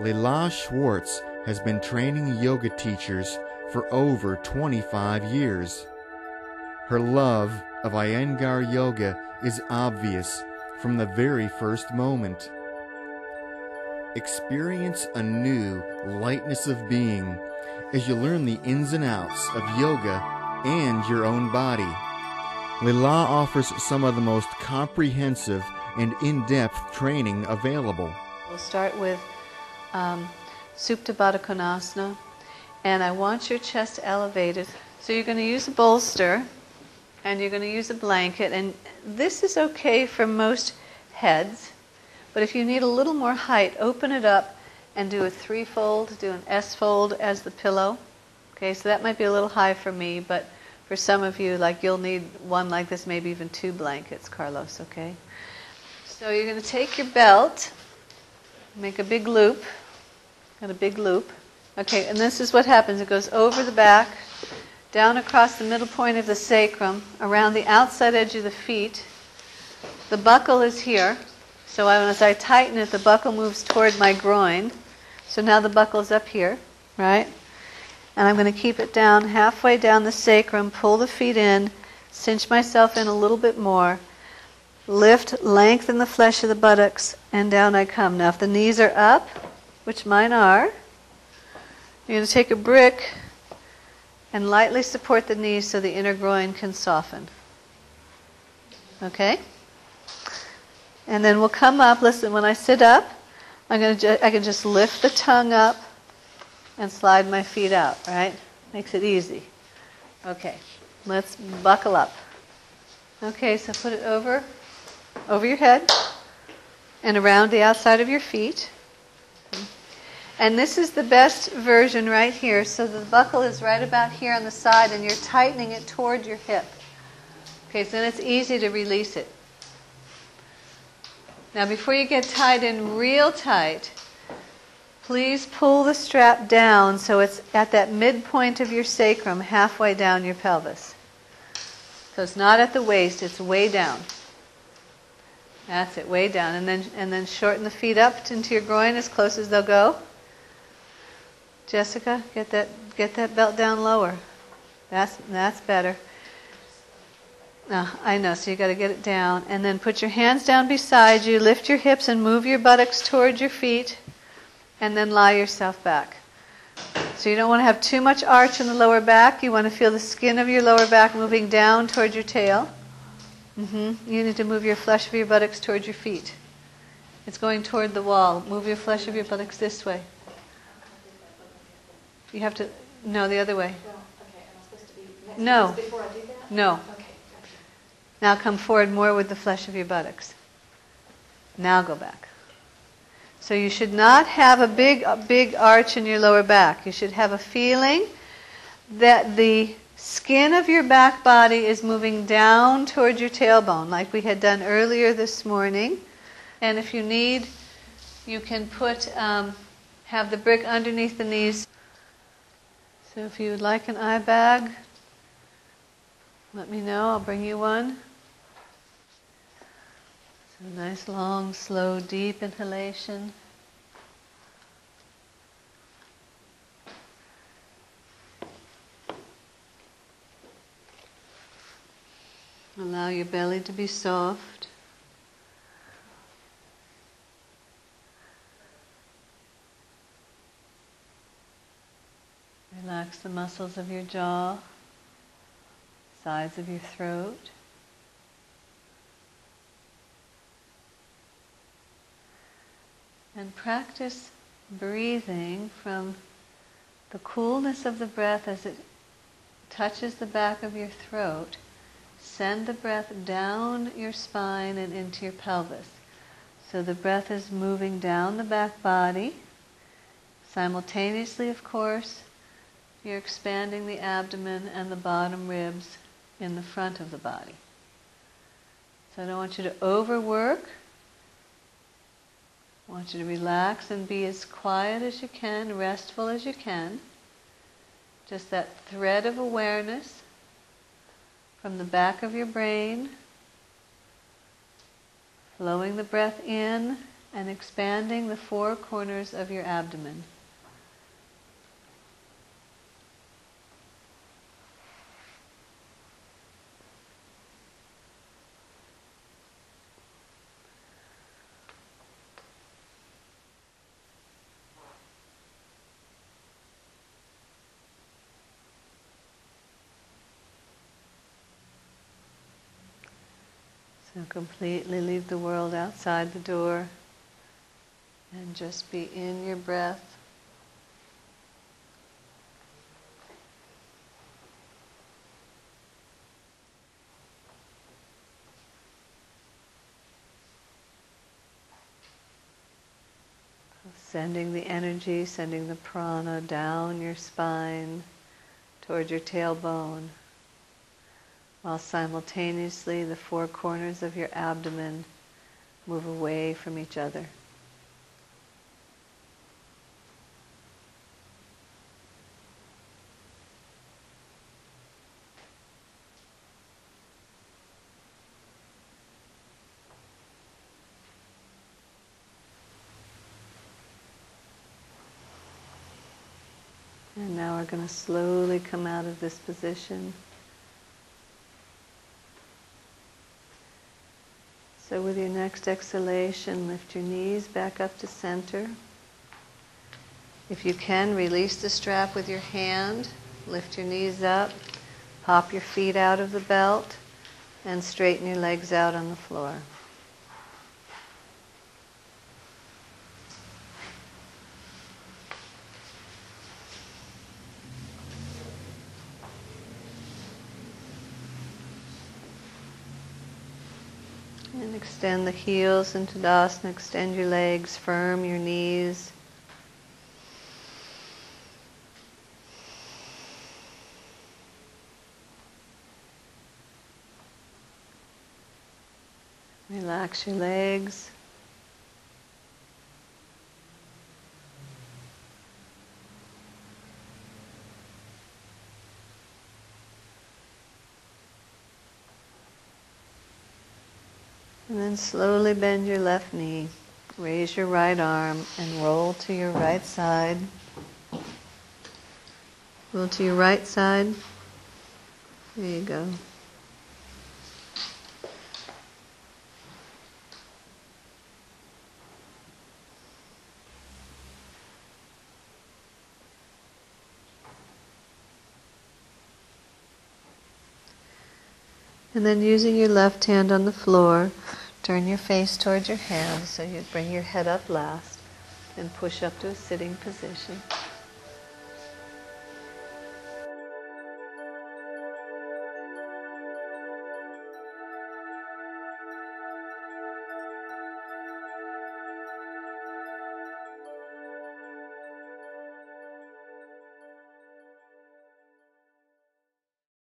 Lillah Schwartz has been training yoga teachers for over 25 years. Her love of Iyengar yoga is obvious from the very first moment. Experience a new lightness of being as you learn the ins and outs of yoga and your own body. Lillah offers some of the most comprehensive and in-depth training available. We'll start with supta baddha konasana, and I want your chest elevated. So you're going to use a bolster, and you're going to use a blanket, and this is okay for most heads, but if you need a little more height, open it up and do a three-fold, do an S-fold as the pillow. Okay, so that might be a little high for me, but for some of you, like you'll need one like this, maybe even two blankets, Carlos, okay? So you're going to take your belt, make a big loop, got a big loop. Okay, and this is what happens. It goes over the back, down across the middle point of the sacrum, around the outside edge of the feet. The buckle is here, so as I tighten it, the buckle moves toward my groin. So now the buckle's up here, right? And I'm going to keep it down halfway down the sacrum, pull the feet in, cinch myself in a little bit more, lift, lengthen the flesh of the buttocks, and down I come. Now if the knees are up, which mine are, you're going to take a brick and lightly support the knees so the inner groin can soften. Okay? And then we'll come up. Listen, when I sit up, I can just lift the tongue up and slide my feet out, right? Makes it easy. Okay, let's buckle up. Okay, so put it over your head and around the outside of your feet. And this is the best version right here. So the buckle is right about here on the side and you're tightening it toward your hip. Okay, so then it's easy to release it. Now before you get tied in real tight, please pull the strap down so it's at that midpoint of your sacrum, halfway down your pelvis. So it's not at the waist, it's way down. That's it, way down. And then shorten the feet up into your groin as close as they'll go. Jessica, get that belt down lower. That's better. I know, so you got to get it down. And then put your hands down beside you, lift your hips and move your buttocks towards your feet, and then lie yourself back. So you don't want to have too much arch in the lower back. You want to feel the skin of your lower back moving down towards your tail. You need to move your flesh of your buttocks towards your feet. It's going toward the wall. Move your flesh of your buttocks this way. You have to, no, the other way. No. No. Now come forward more with the flesh of your buttocks. Now go back. So you should not have a big arch in your lower back. You should have a feeling that the skin of your back body is moving down toward your tailbone, like we had done earlier this morning. And if you need, you can have the brick underneath the knees. So if you would like an eye bag, let me know. I'll bring you one. So nice, long, slow, deep inhalation. Allow your belly to be soft. Relax the muscles of your jaw, sides of your throat. And practice breathing from the coolness of the breath as it touches the back of your throat. Send the breath down your spine and into your pelvis. So the breath is moving down the back body. Simultaneously, of course, you're expanding the abdomen and the bottom ribs in the front of the body. So I don't want you to overwork. I want you to relax and be as quiet as you can, restful as you can. Just that thread of awareness from the back of your brain, flowing the breath in and expanding the four corners of your abdomen. So completely leave the world outside the door and just be in your breath. Sending the energy, sending the prana down your spine toward your tailbone, while simultaneously the four corners of your abdomen move away from each other. And now we're going to slowly come out of this position. So with your next exhalation, lift your knees back up to center. If you can, release the strap with your hand, lift your knees up, pop your feet out of the belt, and straighten your legs out on the floor. And extend the heels into Tadasana, extend your legs, firm your knees. Relax your legs. And then slowly bend your left knee, raise your right arm, and roll to your right side. Roll to your right side. There you go. And then using your left hand on the floor, turn your face towards your hands so you bring your head up last and push up to a sitting position.